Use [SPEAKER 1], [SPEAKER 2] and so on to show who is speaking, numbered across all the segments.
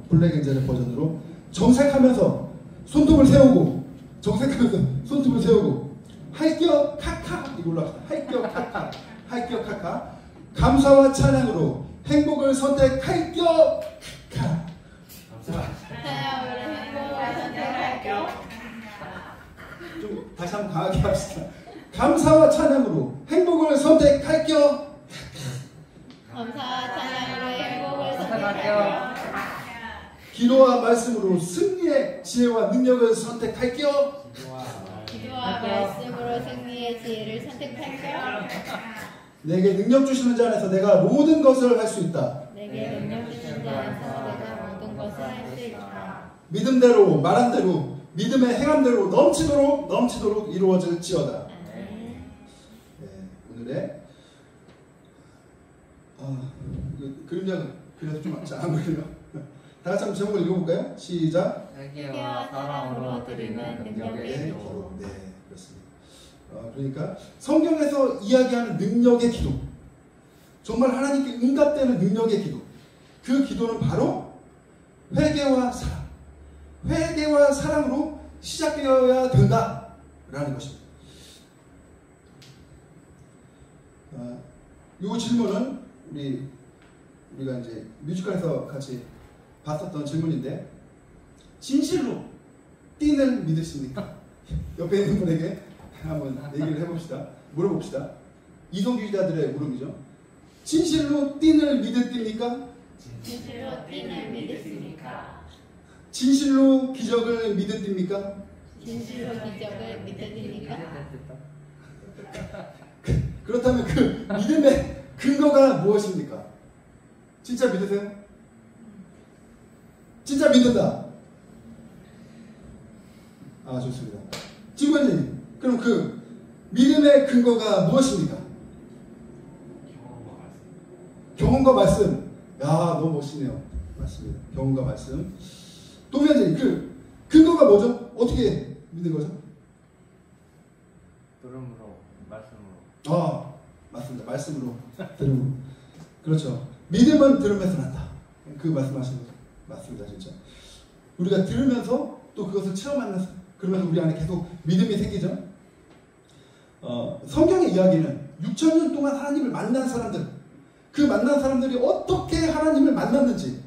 [SPEAKER 1] 블랙앤젤의 버전으로 정색하면서 손톱을 세우고 할격 카카 이걸로 합시다. 할격 카카 감사와 찬양으로 행복을 선택할격 카카 좀 다시 한번 강하게 합시다. 감사와 찬양으로 행복을 선택할격
[SPEAKER 2] 감사와 찬양으로 행복을 선택할게요.
[SPEAKER 1] 기도와 말씀으로 승리의 지혜와 능력을 선택할게요.
[SPEAKER 2] 기도와 말씀으로 승리의 지혜를 선택할게요.
[SPEAKER 1] 내게 능력 주시는 자 안에서 내가 모든 것을 할 수 있다.
[SPEAKER 2] 내게 능력 주시는 자 안에서 내가 모든 것을 할 수 있다.
[SPEAKER 1] 믿음대로 말한 대로 믿음의 행함대로 넘치도록 이루어질지어다. 네, 오늘의 그림자는 그래서 좀 안 보이네요. 다 같이 한번 제목을 읽어볼까요? 시작.
[SPEAKER 2] 회개와 사랑으로 드리는 능력의 기도.
[SPEAKER 1] 네, 그렇습니다. 그러니까 성경에서 이야기하는 능력의 기도, 정말 하나님께 응답되는 능력의 기도, 그 기도는 바로 회개와 사랑으로 시작되어야 된다라는 것입니다. 이 질문은 우리가 이제 뮤지컬에서 같이 봤었던 질문인데, 진실로 띵을 믿으십니까? 옆에 있는 분에게 한번 얘기를 해봅시다. 물어봅시다. 이성주의자들의 물음이죠. 진실로 띵을 믿으십니까?
[SPEAKER 2] 진실로 띵을 믿으십니까?
[SPEAKER 1] 진실로 기적을 믿으십니까?
[SPEAKER 2] 진실로 기적을 믿으십니까?
[SPEAKER 1] 그렇다면 그 믿음의 근거가 무엇입니까? 진짜 믿으세요? 진짜 믿는다. 좋습니다. 지구관님, 그럼 그 믿음의 근거가 무엇입니까? 경험과 말씀. 너무 멋있네요. 맞습니다. 경험과 말씀. 도면님, 그 근거가 뭐죠? 어떻게 믿는 거죠?
[SPEAKER 3] 들음으로, 말씀으로.
[SPEAKER 1] 맞습니다. 말씀으로, 들음으로. 그렇죠. 믿음은 들으면서 난다. 그 말씀하시는 거죠. 맞습니다. 진짜. 우리가 들으면서 또 그것을 체험하면서, 그러면서 우리 안에 계속 믿음이 생기죠. 성경의 이야기는 6,000년 동안 하나님을 만난 사람들, 그 만난 사람들이 어떻게 하나님을 만났는지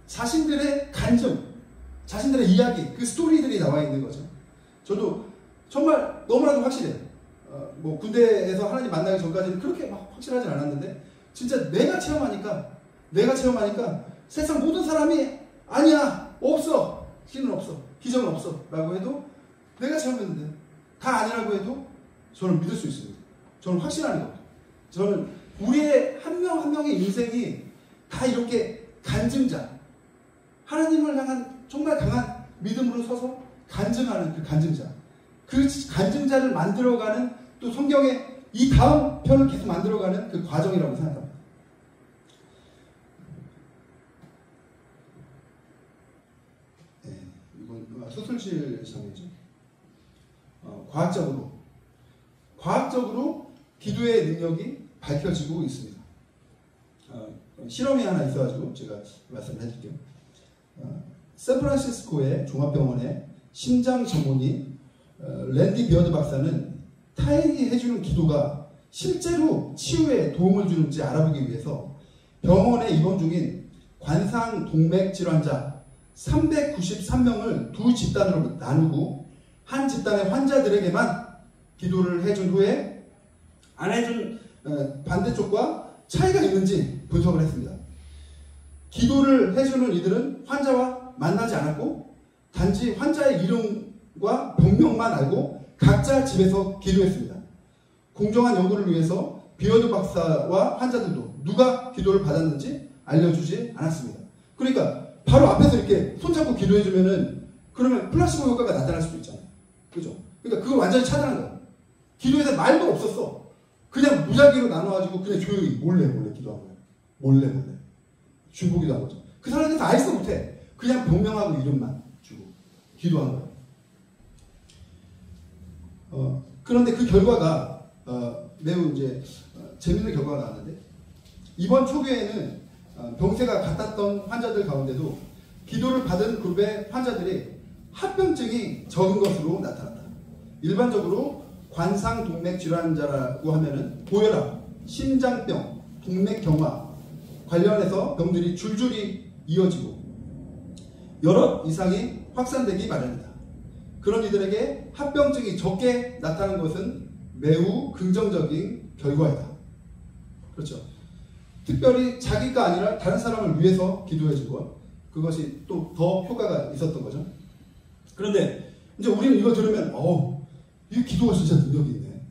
[SPEAKER 1] 자신들의 간증, 자신들의 이야기, 그 스토리들이 나와 있는 거죠. 저도 정말 너무나도 확실해요. 군대에서 하나님 만나기 전까지는 그렇게 막 확실하진 않았는데, 진짜 내가 체험하니까 세상 모든 사람이 아니야, 없어, 신은 없어, 기적은 없어 라고 해도, 내가 체험했는데 다 아니라고 해도 저는 믿을 수 있습니다. 저는 확신하는 겁니다. 저는 우리의 한 명 한 명의 인생이 다 이렇게 간증자, 하나님을 향한 정말 강한 믿음으로 서서 간증하는 그 간증자를 만들어가는, 또 성경의 이 다음 편을 계속 만들어가는 그 과정이라고 생각합니다. 이건 소설실 장면이죠. 과학적으로 기도의 능력이 밝혀지고 있습니다. 실험이 하나 있어가지고 제가 말씀을 해드릴게요. 샌프란시스코의 종합병원의 심장 전문의 랜디 비어드 박사는 타인이 해주는 기도가 실제로 치유에 도움을 주는지 알아보기 위해서 병원에 입원 중인 관상동맥 질환자 393명을 두 집단으로 나누고, 한 집단의 환자들에게만 기도를 해준 후에 안 해준 반대쪽과 차이가 있는지 분석을 했습니다. 기도를 해주는 이들은 환자와 만나지 않았고, 단지 환자의 이름과 병명만 알고 각자 집에서 기도했습니다. 공정한 연구를 위해서 비어드 박사와 환자들도 누가 기도를 받았는지 알려주지 않았습니다. 그러니까 바로 앞에서 이렇게 손잡고 기도해주면은, 그러면 플라시보 효과가 나타날 수도 있잖아요. 그죠? 그러니까 그걸 완전히 차단한 거야. 기도에서 말도 없었어. 그냥 무작위로 나눠가지고 그냥 조용히 몰래 기도한 거야. 몰래. 중보기도 한 거죠. 그 사람한테 다 알지도 못해. 그냥 병명하고 이름만 주고 기도한 거야. 그런데 그 결과가 매우 이제 재밌는 결과가 나왔는데, 이번 초기에는 병세가 같았던 환자들 가운데도 기도를 받은 그룹의 환자들이 합병증이 적은 것으로 나타났다. 일반적으로 관상동맥 질환자라고 하면은 고혈압, 심장병, 동맥경화 관련해서 병들이 줄줄이 이어지고 여러 이상이 확산되기 마련이다. 그런 이들에게 합병증이 적게 나타나는 것은 매우 긍정적인 결과이다. 그렇죠. 특별히 자기가 아니라 다른 사람을 위해서 기도해준 것, 그것이 또 더 효과가 있었던 거죠. 그런데 이제 우리는 이거 들으면 이 기도가 진짜 능력이 있네.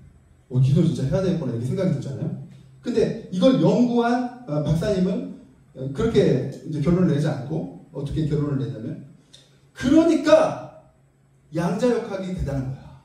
[SPEAKER 1] 기도 진짜 해야 되겠구나 이렇게 생각이 들잖아요. 근데 이걸 연구한 박사님은 그렇게 이제 결론을 내지 않고 어떻게 결론을 내냐면, 그러니까 양자역학이 대단한 거야.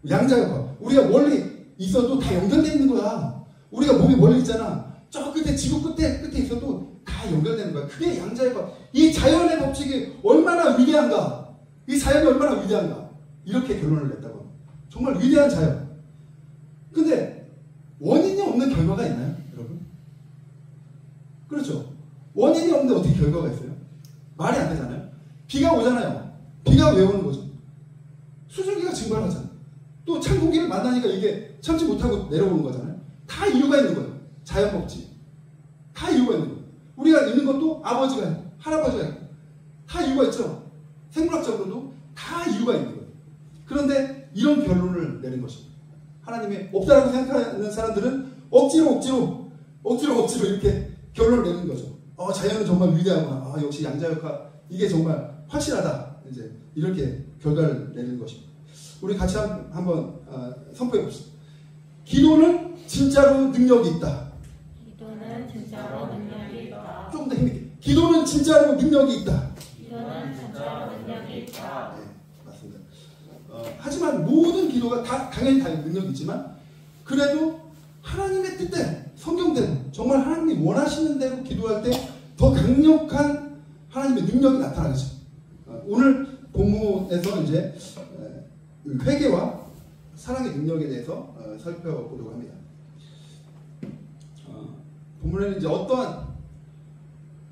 [SPEAKER 1] 양자역학. 우리가 멀리 있어도 다 연결되어 있는 거야. 우리가 몸이 멀리 있잖아. 저 끝에, 지구 끝에 있어도 다 연결되는 거야. 그게 양자역학. 이 자연의 법칙이 얼마나 위대한가. 이 자연이 얼마나 위대한가. 이렇게 결론을 냈다고. 정말 위대한 자연. 근데 원인이 없는 결과가 있나요, 여러분? 그렇죠. 원인이 없는데 어떻게 결과가 있어요? 말이 안 되잖아요. 비가 오잖아요. 비가 왜 오는 거죠? 수증기가 증발하잖아요. 또 찬 공기를 만나니까 이게 참지 못하고 내려오는 거잖아요. 다 이유가 있는 거예요. 자연 법칙. 다 이유가 있는 거예요. 우리가 있는 것도 아버지가 있고 할아버지가 있고 다 이유가 있죠. 생물학적으로도 다 이유가 있는 거예요. 그런데 이런 결론을 내린 것입니다. 하나님이 없다라고 생각하는 사람들은 억지로 이렇게 결론을 내는 거죠. 자연은 정말 위대하구나. 역시 양자역학 이게 정말 확실하다. 이제 이렇게 결과를 내는 것입니다. 우리 같이 한번 선포해 봅시다. 기도는 진짜로 능력이 있다.
[SPEAKER 2] 기도는 진짜로 능력이 있다.
[SPEAKER 1] 조금 더 힘있게. 기도는 진짜로 능력이 있다.
[SPEAKER 2] 기도는 진짜로 능력이 있다.
[SPEAKER 1] 네, 맞습니다. 하지만 모든 기도가 당연히 다 능력이 있지만, 그래도 하나님의 뜻대로, 성경대로, 정말 하나님이 원하시는 대로 기도할 때 더 강력한 하나님의 능력이 나타나겠죠. 오늘 본문에서 이제 회개와 사랑의 능력에 대해서 살펴보려고 합니다. 본문에는 이제 어떠한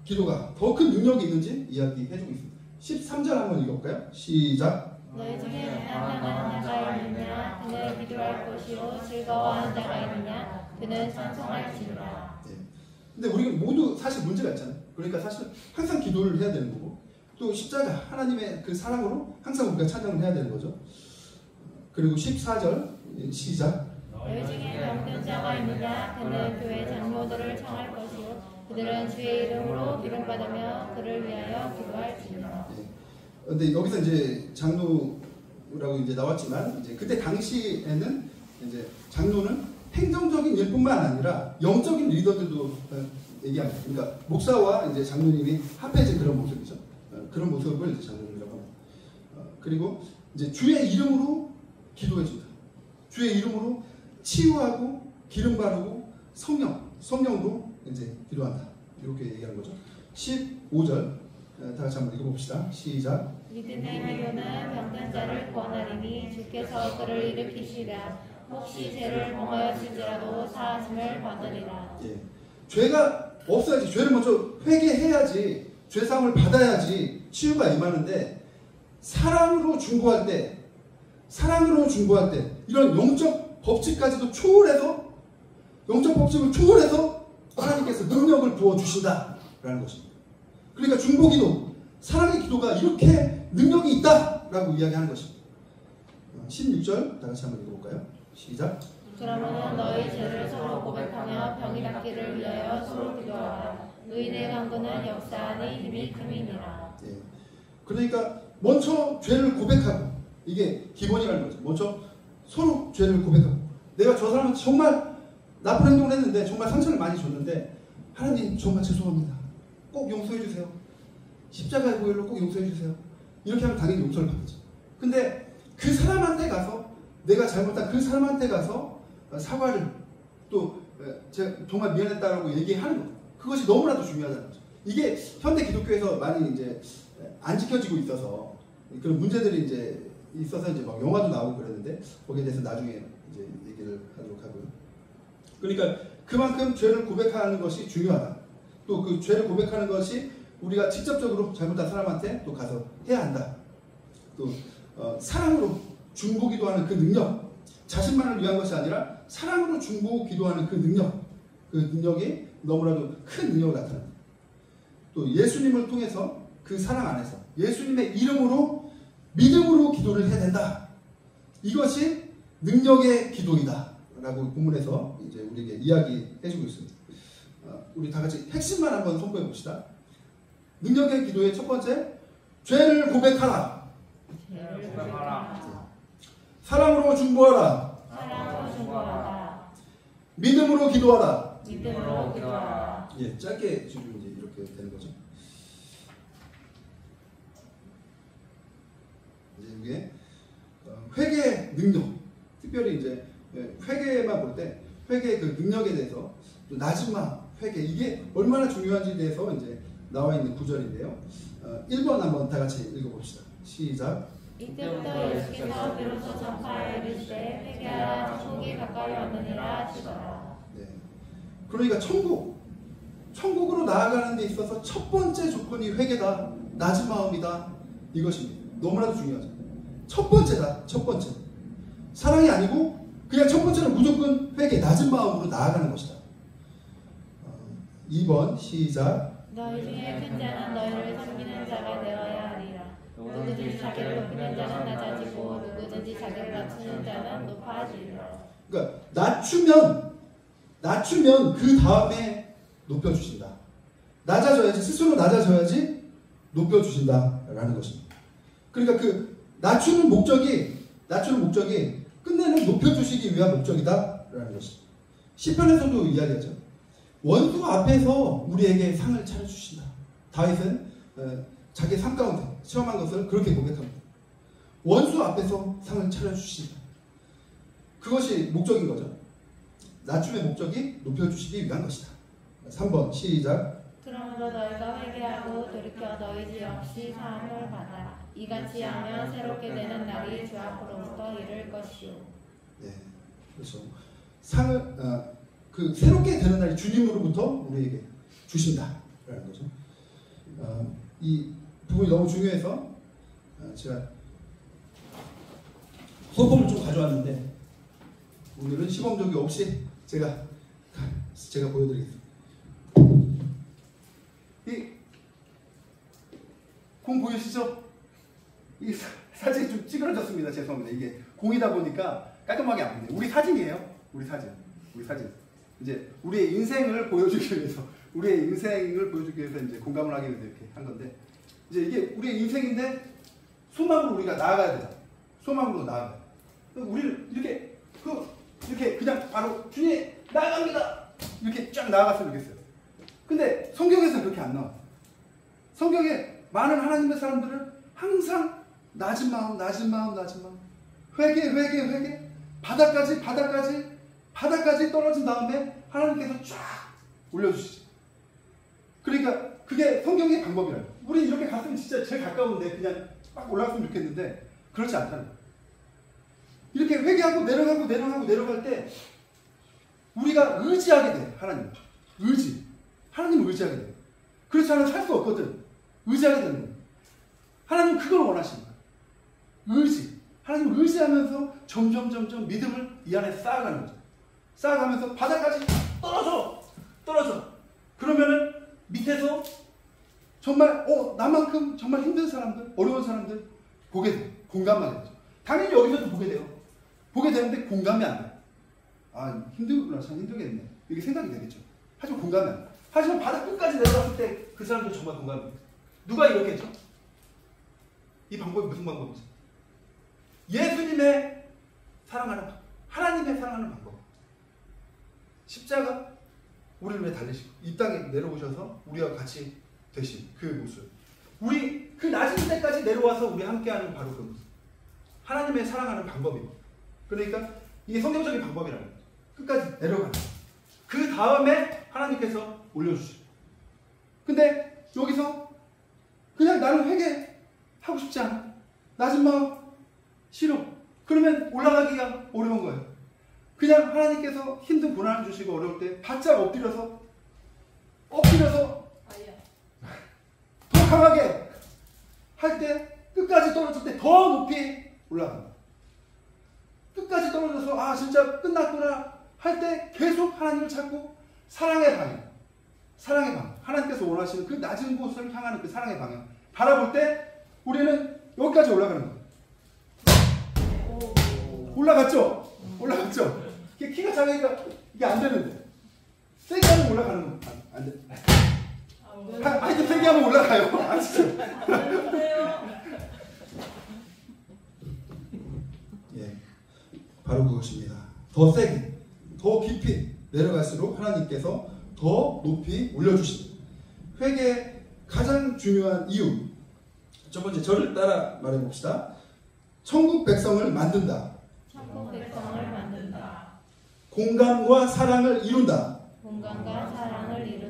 [SPEAKER 1] 기도가 더 큰 능력이 있는지 이야기해주고 있습니다. 13절 한번 읽어볼까요? 시작.
[SPEAKER 2] 너희 중에 찬양하는 자가 있느냐? 그는 기도할 것이요 즐거워하는 자가 있느냐? 그는 찬송할지니라.
[SPEAKER 1] 근데 우리가 모두 사실 문제가 있잖아요. 그러니까 사실 항상 기도를 해야 되는 거고, 또 십자가 하나님의 그 사랑으로 항상 우리가 찬양을 해야 되는 거죠. 그리고 14절 시작.
[SPEAKER 2] 너희 중에 병든 자가 있느냐? 그는 교회 장로들을 청할 것이요 그들은 주의 이름으로 기름받으며 그를 위하여 기도할지니라.
[SPEAKER 1] 근데 여기서 이제 장로라고 이제 나왔지만, 이제 그때 당시에는 이제 장로는 행정적인 일뿐만 아니라 영적인 리더들도 얘기합니다. 그러니까 목사와 이제 장로님이 합해진 그런 모습이죠. 그런 모습을 이제 장로님이라고 합니다. 그리고 이제 주의 이름으로 기도해 준다. 주의 이름으로 치유하고 기름 바르고 성령으로 이제 기도한다. 이렇게 얘기하는 거죠. 15절 다 같이 한번 읽어봅시다. 시작.
[SPEAKER 2] 믿음의 행위로는 병든 자를 구원하리니 주께서 그를 일으키시리라. 혹시 죄를 범하였을지라도 사하심을 받으리라.
[SPEAKER 1] 죄가 없어야지. 죄를 먼저 회개해야지. 죄사함을 받아야지 치유가 임하는데, 사랑으로 중보할 때 이런 영적 법칙까지도 초월해서, 영적 법칙을 초월해서 하나님께서 능력을 부어주신다라는 것입니다. 그러니까 중보기도, 사랑의 기도가 이렇게 능력이 있다라고 이야기하는 것입니다. 16절 다 같이 한번 읽어볼까요? 시작.
[SPEAKER 2] 그러므로 너희 죄를 서로 고백하며 병이 낫기를 위하여 서로 기도하라. 의인의 강구는 역사하니 힘이 큼이니라.
[SPEAKER 1] 그러니까 먼저 죄를 고백하고, 이게 기본이라는 거죠. 먼저 서로 죄를 고백하고, 내가 저 사람한테 정말 나쁜 행동을 했는데, 정말 상처를 많이 줬는데, 하나님 정말 죄송합니다. 꼭 용서해 주세요. 십자가의 보혈로 꼭 용서해 주세요. 이렇게 하면 당연히 용서를 받겠죠. 근데 그 사람한테 가서, 내가 잘못한 그 사람한테 가서 사과를, 또 제가 정말 미안했다라고 얘기하는 것, 그것이 너무나도 중요하다는 거죠. 이게 현대 기독교에서 많이 이제 안 지켜지고 있어서 그런 문제들이 이제 있어서 이제 막 영화도 나오고 그랬는데, 거기에 대해서 나중에 이제 얘기를 하도록 하고요. 그러니까 그만큼 죄를 고백하는 것이 중요하다. 또 그 죄를 고백하는 것이 우리가 직접적으로 잘못한 사람한테 또 가서 해야 한다. 또 사랑으로 중보 기도하는 그 능력, 자신만을 위한 것이 아니라 사랑으로 중보 기도하는 그 능력이 너무나도 큰 능력을 나타납니다. 또 예수님을 통해서 그 사랑 안에서 예수님의 이름으로 믿음으로 기도를 해야 된다. 이것이 능력의 기도이다 라고 본문에서 이제 우리에게 이야기해주고 있습니다. 우리 다 같이 핵심만 한번 선포해 봅시다. 능력의 기도의 첫 번째, 죄를 고백하라. 사랑으로 중보하라. 믿음으로 기도하라. 예, 짧게 지금 이제 이렇게 되는 거죠. 이제 이게 회개 능력, 특별히 이제 회개만 볼 때 회개의 그 능력에 대해서 또 낮은 마음 회개, 이게 얼마나 중요한지에 대해서 이제 나와 있는 구절인데요. 1번 한번 다 같이 읽어봅시다. 시작.
[SPEAKER 2] 이때부터 예수께서 비로소 전파에 이르시되 회개하라 천국이 가까이 왔느니라 하시더라.
[SPEAKER 1] 네. 그러니까 천국으로 나아가는 데 있어서 첫 번째 조건이 회개다, 낮은 마음이다, 이것입니다. 너무나도 중요하죠. 첫 번째다, 첫 번째. 사랑이 아니고 그냥 첫 번째는 무조건 회개, 낮은 마음으로 나아가는 것이다. 2번 시작.
[SPEAKER 2] 너희 중에 큰 자는 너희를 섬기는 자가 되어야 하리라. 누구든지 자기를 높이는 자는 낮아지고 누구든지 자기를 낮추는 자는 높아지리라.
[SPEAKER 1] 그러니까 낮추면 그 다음에 높여주신다. 낮아져야지, 스스로 낮아져야지 높여주신다라는 것입니다. 그러니까 그 낮추는 목적이 끝내는 높여주시기 위한 목적이다라는 것입니다. 시편에서도 이야기하죠. 원수 앞에서 우리에게 상을 차려주신다. 다윗은 자기 삶 가운데 체험한 것을 그렇게 고백합니다. 원수 앞에서 상을 차려주신다. 그것이 목적인 거죠. 낮춤의 목적이 높여주시기 위한 것이다. 3번 시작.
[SPEAKER 2] 그러므로 너희가 회개하고 돌이켜 너희 지 없이 사함을 받아. 이같이 하면 새롭게 되는 날이 주 앞으로부터 이를 것이요.
[SPEAKER 1] 네, 그렇죠. 상을 그 새롭게 되는 날이 주님으로부터 우리에게 주신다라는 거죠. 이 부분이 너무 중요해서 제가 소품을 좀 가져왔는데 오늘은 시범적이 없이 제가 보여드리겠습니다. 이 공 보이시죠? 이 사진이 좀 찌그러졌습니다. 죄송합니다. 이게 공이다 보니까 깔끔하게 안 보이네요. 우리 사진이에요. 우리 사진. 이제 우리의 인생을 보여주기 위해서 이제 공감을 하기 위해서 이렇게 한 건데, 이제 이게 우리의 인생인데 소망으로 우리가 나아가야 되잖아. 소망으로 나아가. 우리를 이렇게 그냥 바로 주님 나아갑니다. 이렇게 쫙 나아갔으면 좋겠어요. 근데 성경에서 그렇게 안 나와. 성경에 많은 하나님의 사람들은 항상 낮은 마음, 회개, 바닥까지 떨어진 다음에 하나님께서 쫙 올려주시죠. 그러니까 그게 성경의 방법이라요. 우리 이렇게 갔으면 진짜 제일 가까운데 그냥 막 올라갔으면 좋겠는데 그렇지 않다는 거예요. 이렇게 회개하고 내려갈 때 우리가 의지하게 돼. 하나님을 의지하게 돼. 그렇지 않으면 살 수 없거든. 의지하게 되는 거예요. 하나님 그걸 원하시는 거예요. 하나님을 의지하면서 점점 믿음을 이 안에 쌓아가는 거죠. 쌓아가면서 바닥까지 떨어져. 그러면은 밑에서 정말 나만큼 정말 힘든 사람들, 어려운 사람들 보게 돼. 공감만 되죠. 당연히 여기서도 보게 돼요. 보게 되는데 공감이 안 돼요. 아, 힘들구나, 참 힘들겠네, 이렇게 생각이 되겠죠. 하지만 공감이 안 돼요. 하지만 바닥 끝까지 내려갔을 때 그 사람도 정말 공감이 돼요. 누가 이렇겠죠? 이 방법이 무슨 방법이죠? 예수님의 사랑하는 방법, 하나님의 사랑하는 방법. 십자가, 우리를 위해 달리시고 이 땅에 내려오셔서 우리와 같이 되신 그 모습, 우리 그 낮은 데까지 내려와서 우리 함께하는 바로 그 모습, 하나님의 사랑하는 방법입니다. 그러니까 이게 성경적인 방법이라는 거죠. 끝까지 내려가는 거예요. 그 다음에 하나님께서 올려주시죠. 근데 여기서 그냥 나는 회개하고 싶지 않아, 낮은 마음 싫어, 그러면 올라가기가 어려운 거예요. 그냥 하나님께서 힘든 고난을 주시고 어려울 때 바짝 엎드려서 마지막에 할 때 끝까지 떨어질 때 더 높이 올라간다. 끝까지 떨어져서 아 진짜 끝났구나 할 때 계속 하나님을 찾고 사랑의 방향, 사랑의 방향, 하나님께서 원하시는 그 낮은 곳을 향하는 그 사랑의 방향 바라볼 때 우리는 여기까지 올라가는 거예요. 올라갔죠? 올라갔죠? 이게 키가 작으니까 이게 안 되는데 세게 하면 올라가는 거 안 돼. 아니 세게 하면 올라가요. 아 진짜. 예, 바로 그것입니다. 더 세게, 더 깊이 내려갈수록 하나님께서 더 높이 올려주십니다. 회개의 가장 중요한 이유. 첫 번째, 저를 따라 말해봅시다. 천국 백성을 만든다.
[SPEAKER 2] 천국 백성을 만든다.
[SPEAKER 1] 공감과 사랑을 이룬다.
[SPEAKER 2] 공감과 사랑을 이룬다.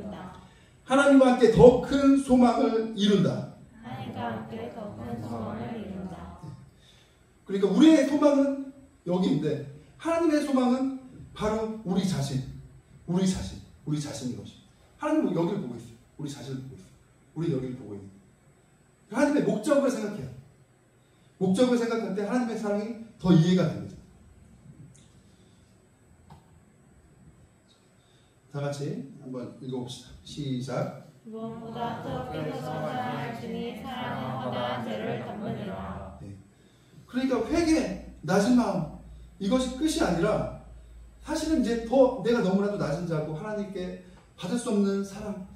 [SPEAKER 1] 하나님과 함께 더 큰 소망을 이룬다.
[SPEAKER 2] 하나님과 함께 더 큰 소망을 이룬다.
[SPEAKER 1] 그러니까 우리의 소망은 여기인데 하나님의 소망은 바로 우리 자신, 우리 자신인 것입니다. 하나님은 여기를 보고 있어요. 우리 자신을 보고 있어요. 우리 여기를 보고 있는. 하나님의 목적을 생각해요. 목적을 생각할 때 하나님의 사랑이 더 이해가 됩니다. 다 같이 한번 읽어봅시다. 시작.
[SPEAKER 2] 무엇보다 더욱더 사랑하시니 사랑은 허다한 죄를 덮느니라.
[SPEAKER 1] 네. 그러니까 회개, 낮은 마음 이것이 끝이 아니라 사실은 이제 더 내가 너무나도 낮은 자고 하나님께 받을 수 없는 사랑,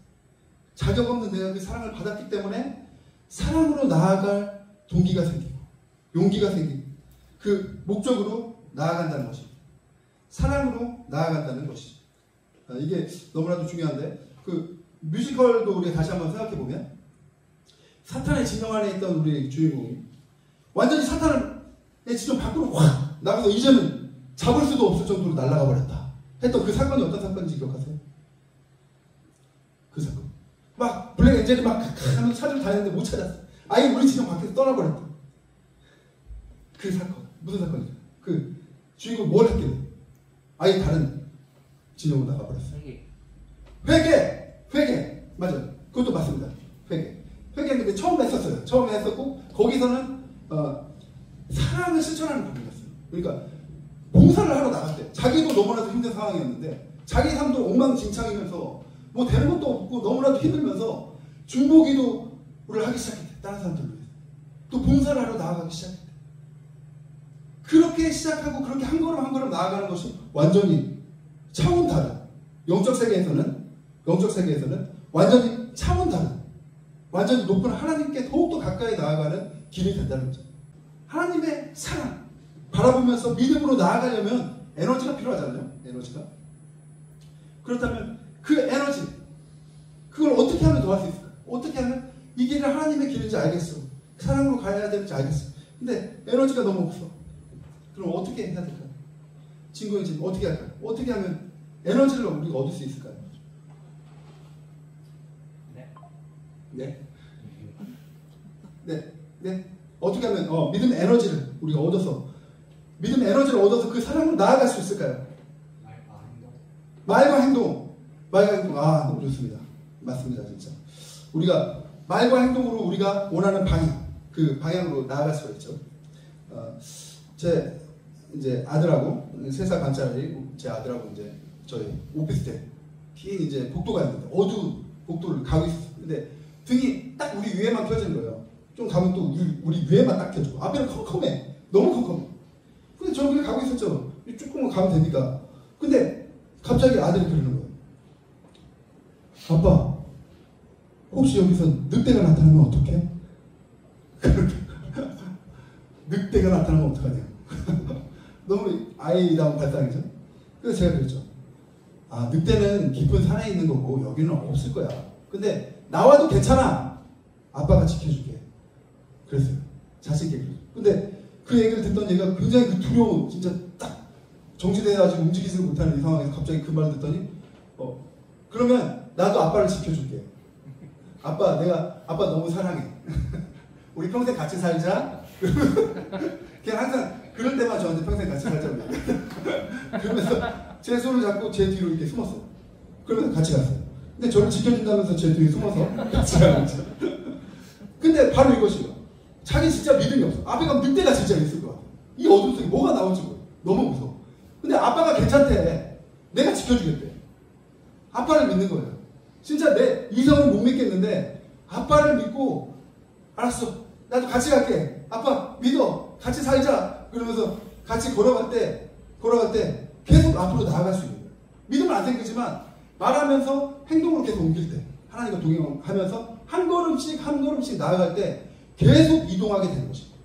[SPEAKER 1] 자격 없는 내가 그 사랑을 받았기 때문에 사랑으로 나아갈 동기가 생기고 용기가 생기고 그 목적으로 나아간다는 것입니다. 사랑으로 나아간다는 것이죠. 이게 너무나도 중요한데 그 뮤지컬도 우리가 다시 한번 생각해 보면 사탄의 진영 안에 있던 우리 주인공이 완전히 사탄의 진영 밖으로 확 나가서 이제는 잡을 수도 없을 정도로 날아가 버렸다 했던 그 사건이 어떤 사건인지 기억하세요? 그 사건 막 블랙 엔젤이 막 하면서 찾으러 다녔는데 못 찾았어. 아예 우리 진영 밖에서 떠나버렸다. 그 사건 무슨 사건이죠? 그 주인공이 뭘 했길래 아예 다른 진영으로 나가버렸어요. 회개 맞아요. 그것도 맞습니다. 회개했는데 처음에 했었어요. 처음에 했었고 거기서는 사랑을 실천하는 부분이었어요. 그러니까 봉사를 하러 나갔대. 자기도 너무나도 힘든 상황이었는데 자기 삶도 엉망진창이면서 뭐 되는 것도 없고 너무나도 힘들면서 중보기도를 하기 시작했대. 다른 사람들을 위해서. 또 봉사를 하러 나아가기 시작했대. 그렇게 시작하고 그렇게 한 걸음 한 걸음 나아가는 것이 완전히 차원 다른 영적 세계에서는 완전히 차원 다른 완전히 높은 하나님께 더욱더 가까이 나아가는 길이 된다는 거죠. 하나님의 사랑 바라보면서 믿음으로 나아가려면 에너지가 필요하잖아요. 에너지가. 그렇다면 그 에너지 그걸 어떻게 하면 더 할 수 있을까? 어떻게 하면 이 길이 하나님의 길인지 알겠어. 사랑으로 가야 되는지 알겠어. 근데 에너지가 너무 없어. 그럼 어떻게 해야 될까요? 친구의 집 어떻게 할까요? 어떻게 하면 에너지를 우리가 얻을 수 있을까요? 네. 어떻게 하면 믿음의 에너지를 우리가 얻어서 믿음의 에너지를 얻어서 그 사랑으로 나아갈 수 있을까요? 말과 행동. 아 너무 좋습니다. 맞습니다. 진짜 우리가 말과 행동으로 우리가 원하는 방향 그 방향으로 나아갈 수가 있죠. 제 이제 아들하고 3살 반짜리 제 아들하고 이제 저희 오피스텔 긴 이제 복도가 있는데 어두운 복도를 가고 있었어요. 근데 등이 딱 우리 위에만 켜진 거예요. 좀 가면 또 우리 위에만 딱 켜져. 앞에는 컴컴해. 너무 컴컴해. 근데 저는 그냥 가고 있었죠. 조금만 가면 되니까. 근데 갑자기 아들이 그러는 거예요. 아빠, 혹시 여기서 늑대가 나타나면 어떡해? 늑대가 나타나면 어떡하냐? 너무 아이다운 발상이죠. 그래서 제가 그랬죠. 아, 늑대는 깊은 산에 있는 거고 여기는 없을 거야. 근데 나와도 괜찮아. 아빠가 지켜줄게. 그랬어요. 자신있게 그랬어요. 근데 그 얘기를 듣던 얘가 굉장히 그 두려운, 진짜 딱 정지돼가지고 움직이지를 못하는 이 상황에서 갑자기 그 말을 듣더니 그러면 나도 아빠를 지켜줄게. 아빠 너무 사랑해. 우리 평생 같이 살자. 그냥 항상 그럴 때만 저한테 평생 같이 살자고 얘기해요. 그러면서 제 손을 잡고 제 뒤로 이렇게 숨었어요. 그러면서 같이 갔어요. 근데 저를 지켜준다면서 제 뒤에 숨어서 같이 가는 거죠. 근데 바로 이것이요. 자기 진짜 믿음이 없어. 앞에 가면 늑대가 진짜 있을 것 같아. 이 어둠 속에 뭐가 나올지 몰라. 너무 무서워. 근데 아빠가 괜찮대. 내가 지켜주겠대. 아빠를 믿는 거예요. 진짜 내 이성을 못 믿겠는데 아빠를 믿고 알았어. 나도 같이 갈게. 아빠 믿어. 같이 살자. 그러면서 같이 걸어갈 때 계속 앞으로 나아갈 수 있는 거예요. 믿음은 안 생기지만 말하면서 행동으로 계속 옮길 때 하나님과 동행하면서 한 걸음씩 나아갈 때 계속 이동하게 되는 것입니다.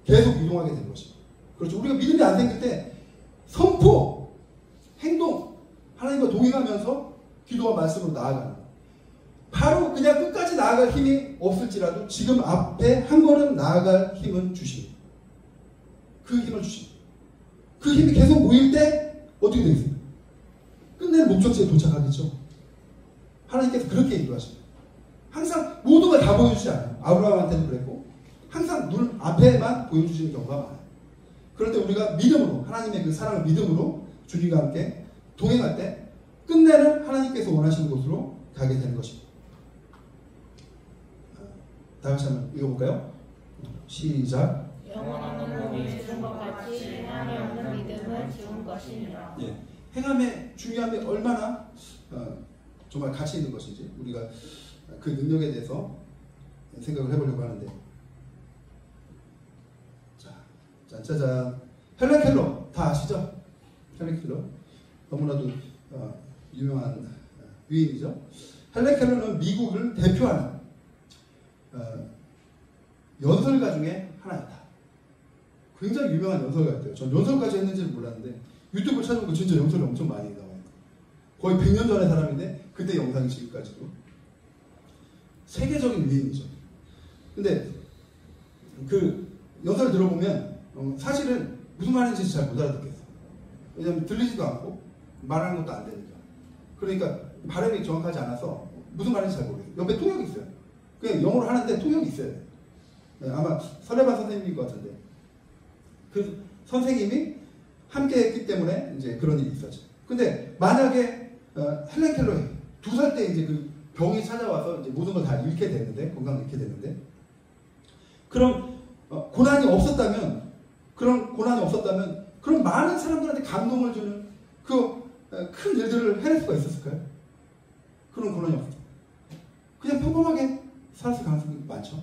[SPEAKER 1] 계속 이동하게 되는 것입니다. 그렇죠. 우리가 믿음이 안 생길 때 선포, 행동, 하나님과 동행하면서 기도와 말씀으로 나아가는 거예요. 바로 그냥 끝까지 나아갈 힘이 없을지라도 지금 앞에 한 걸음 나아갈 힘은 주십니다. 그 힘을 주십니다. 그 힘이 계속 모일 때 어떻게 되겠습니까? 끝내는 목적지에 도착하겠죠. 하나님께서 그렇게 인도하십니다. 항상 모든 걸 다 보여주지 않아요. 아브라함한테도 그랬고 항상 눈 앞에만 보여주시는 경우가 많아요. 그럴 때 우리가 믿음으로 하나님의 그 사랑을 믿음으로 주님과 함께 동행할 때 끝내는 하나님께서 원하시는 곳으로 가게 되는 것입니다. 다 같이 한번 읽어볼까요? 시작.
[SPEAKER 2] 영원 없는 몸이 죽은 것 같이 행함이 없는 믿음은 죽은 것이니라.
[SPEAKER 1] 예, 행함의 중요함이 얼마나 정말 가치 있는 것인지 우리가 그 능력에 대해서 생각을 해보려고 하는데, 자, 짠짜잔, 헬렌 켈러 다 아시죠? 헬렌 켈러 너무나도 유명한 위인이죠. 헬렌 켈러는 미국을 대표하는 연설가 중에 하나였다. 굉장히 유명한 연설가였대요. 전 연설까지 했는지는 몰랐는데 유튜브 찾아보면 진짜 연설이 엄청 많이 나와요. 거의 100년 전의 사람인데 그때 영상이 지금까지도 세계적인 위인이죠. 근데 그 연설을 들어보면 사실은 무슨 말인지 잘 못 알아듣겠어. 왜냐하면 들리지도 않고 말하는 것도 안 되니까. 그러니까 발음이 정확하지 않아서 무슨 말인지 잘 모르겠어요. 옆에 통역이 있어요. 그냥 영어로 하는데 통역이 있어야 돼요. 아마 설레반 선생님인 것 같은데 그 선생님이 함께 했기 때문에 이제 그런 일이 있었죠. 근데 만약에 헬렌 켈러이 2살 때 이제 그 병이 찾아와서 이제 모든 걸 다 잃게 됐는데, 건강을 잃게 됐는데, 그런 고난이 없었다면, 그런 많은 사람들한테 감동을 주는 그 큰 일들을 해낼 수가 있었을까요? 그런 고난이 없었죠. 그냥 평범하게 살았을 가능성이 많죠.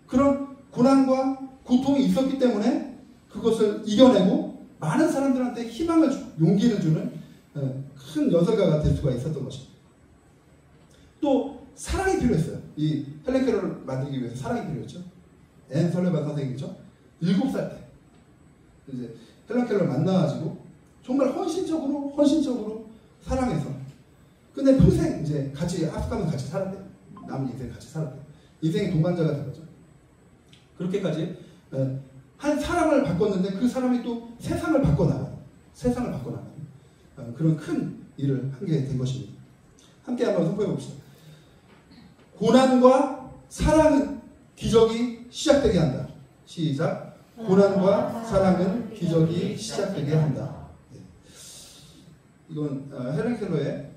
[SPEAKER 1] 그런 고난과 고통이 있었기 때문에 그것을 이겨내고 많은 사람들한테 희망을 용기를 주는 큰 연설가가 될 수가 있었던 것입니다. 또 사랑이 필요했어요. 이 헬렌 켈러를 만들기 위해서 사랑이 필요했죠. 앤 설레반 선생님이죠. 7살 때 이제 헬렌 켈러를 만나가지고 정말 헌신적으로 사랑해서 근데 평생 이제 같이 아프가면 같이 살았대요. 남은 인생 같이 살았대요. 인생의 동반자가 된 거죠. 그렇게까지 한 사람을 바꿨는데 그 사람이 또 세상을 바꿔나가는 그런 큰 일을 하게 된 것입니다. 함께 한번 선포해 봅시다. 고난과 사랑은 기적이 시작되게 한다. 시작. 고난과 사랑은 기적이 시작되게 한다. 네. 이건 헬렌 켈러의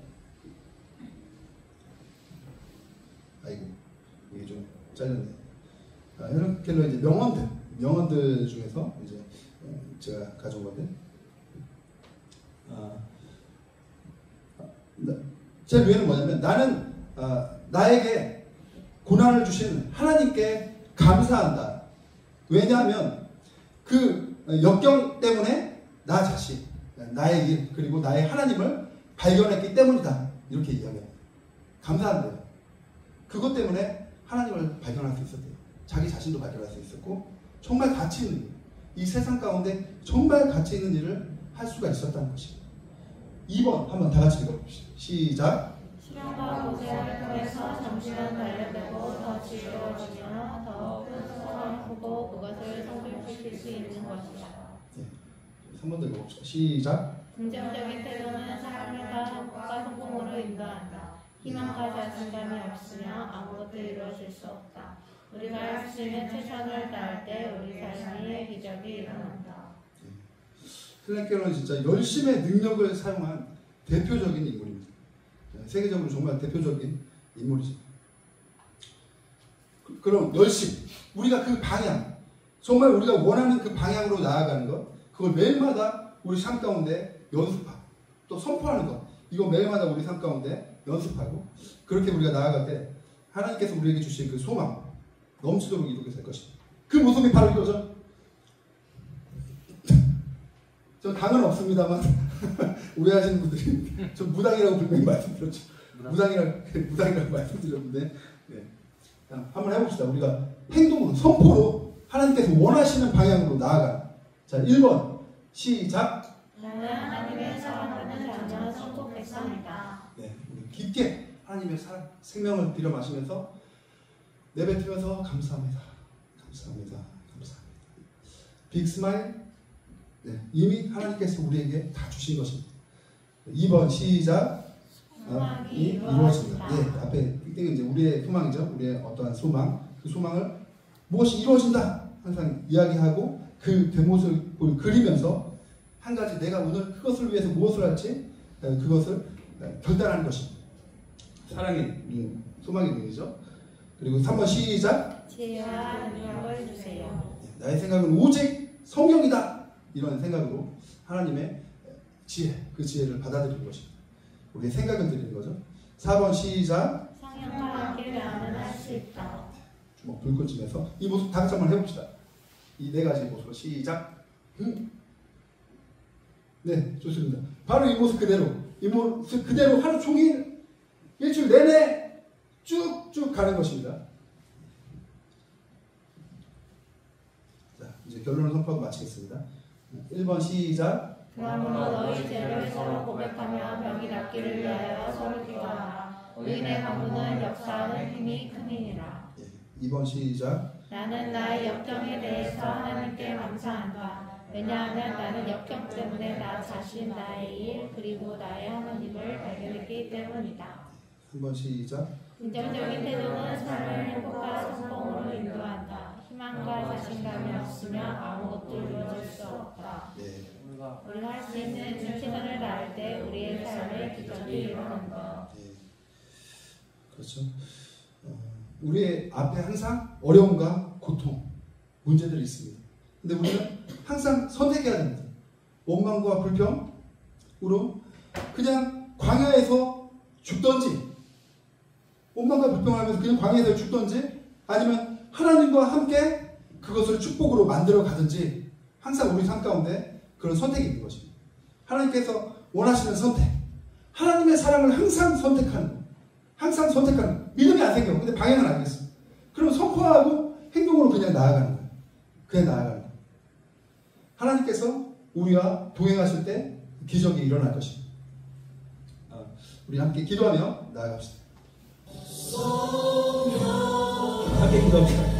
[SPEAKER 1] 이게 좀 잘렸네. 헬렌 켈러의 이제 명언들 중에서 이제 제가 가져온 건데, 제 묘에는 뭐냐면 나는 나에게 고난을 주신 하나님께 감사한다. 왜냐하면 그 역경 때문에 나 자신, 나의 일, 그리고 나의 하나님을 발견했기 때문이다. 이렇게 이야기합니다. 감사한대요. 그것 때문에 하나님을 발견할 수 있었대요. 자기 자신도 발견할 수 있었고 정말 가치 있는 일, 이 세상 가운데 정말 가치 있는 일을 할 수가 있었다는 것입니다. 2번 한번 다 같이 읽어봅시다. 시작.
[SPEAKER 2] 시련과 고생을 통해서 잠시만 달래되고 더 지혜로워지며 더 큰 소망을 보고 그것을 성취시킬 수 있는 것이다.
[SPEAKER 1] 네. 3번 더 읽어봅시다. 시작.
[SPEAKER 2] 긍정적인 태도는 사람을 행복과 성공으로 인도한다. 희망과 자신감이 없으며 아무것도 이루어질 수 없다. 우리가 할 수 있는 최선을 다할 때 우리 삶의 기적이 일어난다.
[SPEAKER 1] 헬렌 켈러는 진짜 열심의 능력을 사용한 대표적인 인물입니다. 세계적으로 정말 대표적인 인물이죠. 그런 열심, 우리가 그 방향, 정말 우리가 원하는 그 방향으로 나아가는 것, 그걸 매일마다 우리 삶 가운데 연습하고 또 선포하는 것, 이거 매일마다 우리 삶 가운데 연습하고 그렇게 우리가 나아갈 때 하나님께서 우리에게 주신 그 소망 넘치도록 이루게 될 것입니다. 그 모습이 바로 이거죠. 저 당은 없습니다만 오해하시는 분들이 저 무당이라고 분명히 말씀드렸죠. 무당이라고 말씀드렸는데 네. 한번 해봅시다. 우리가 행동으로 선포로 하나님께서 원하시는 방향으로 나아가. 자, 1번 시작.
[SPEAKER 2] 나는 하나님의 사랑하는 자녀 성도 백성이다.
[SPEAKER 1] 네, 우리 깊게 하나님의 사랑, 생명을 들여 마시면서 내뱉으면서 감사합니다. 감사합니다. 감사합니다. 빅 스마일. 네, 이미 하나님께서 우리에게 다 주신 것입니다. 2번 시작. 이 이루어진다. 예, 앞에 띵띵은 이제 우리의 소망이죠. 우리의 어떠한 소망, 그 소망을 무엇이 이루어진다 항상 이야기하고 그 대모습을 그리면서 한 가지 내가 오늘 그것을 위해서 무엇을 할지 그것을 결단하는 것입니다. 사랑의 소망의 눈이죠. 그리고 3번 시작.
[SPEAKER 2] 지혜와 능력을 주세요.
[SPEAKER 1] 나의 생각은 오직 성경이다. 이런 생각으로 하나님의 지혜, 그 지혜를 받아들이는 것입니다. 우리의 생각을 드리는 거죠. 4번 시작.
[SPEAKER 2] 성령과 함께 나는 할 수 있다.
[SPEAKER 1] 주먹 불꽃쯤에서 이 모습 다 같이 한번 해봅시다. 이 네 가지 모습으로 시작. 네, 좋습니다. 바로 이 모습 그대로, 이 모습 그대로 하루 종일 일주일 내내 쭉쭉 가는 것입니다. 자, 이제 결론을 선포하고 마치겠습니다. 1번 시작.
[SPEAKER 2] 그러므로 너희 죄를 서로 고백하며 병이 낫기를 위하여 서로 기도하라. 의인의 간구는 역사하는 힘이 크니라.
[SPEAKER 1] 2번 시작.
[SPEAKER 2] 나는 나의 역경에 대해서 하나님께 감사한다. 왜냐하면 나는 역경 때문에 나 자신, 나의 일, 그리고 나의 하나님을 발견했기 때문이다.
[SPEAKER 1] 3번 시작.
[SPEAKER 2] 긍정적인 태도는 삶을 행복과 성공으로 인도한다. 희망과 자신감이 없으면 아무것도 이루어질 수 없다.
[SPEAKER 1] 네.
[SPEAKER 2] 우리가 할 수 있는 최선을 다할 때 우리의 삶에 기적이 일어나는 것.
[SPEAKER 1] 네. 그렇죠. 우리의 앞에 항상 어려움과 고통, 문제들이 있습니다. 근데 우리는 항상 선택해야 됩니다. 원망과 불평으로 그냥 광야에서 죽던지, 원망과 불평하면서 그냥 광야에서 죽던지, 아니면 하나님과 함께 그것을 축복으로 만들어 가든지, 항상 우리 삶 가운데 그런 선택이 있는 것입니다. 하나님께서 원하시는 선택, 하나님의 사랑을 항상 선택하는 것, 항상 선택하는 것. 믿음이 안 생겨. 근데 방향은 알겠습니다. 그럼 선포하고 행동으로 그냥 나아가는 거예요. 그냥 나아가는 거예요. 하나님께서 우리와 동행하실 때 기적이 일어날 것입니다. 우리 함께 기도하며 나아갑시다. 함께 기도합시다.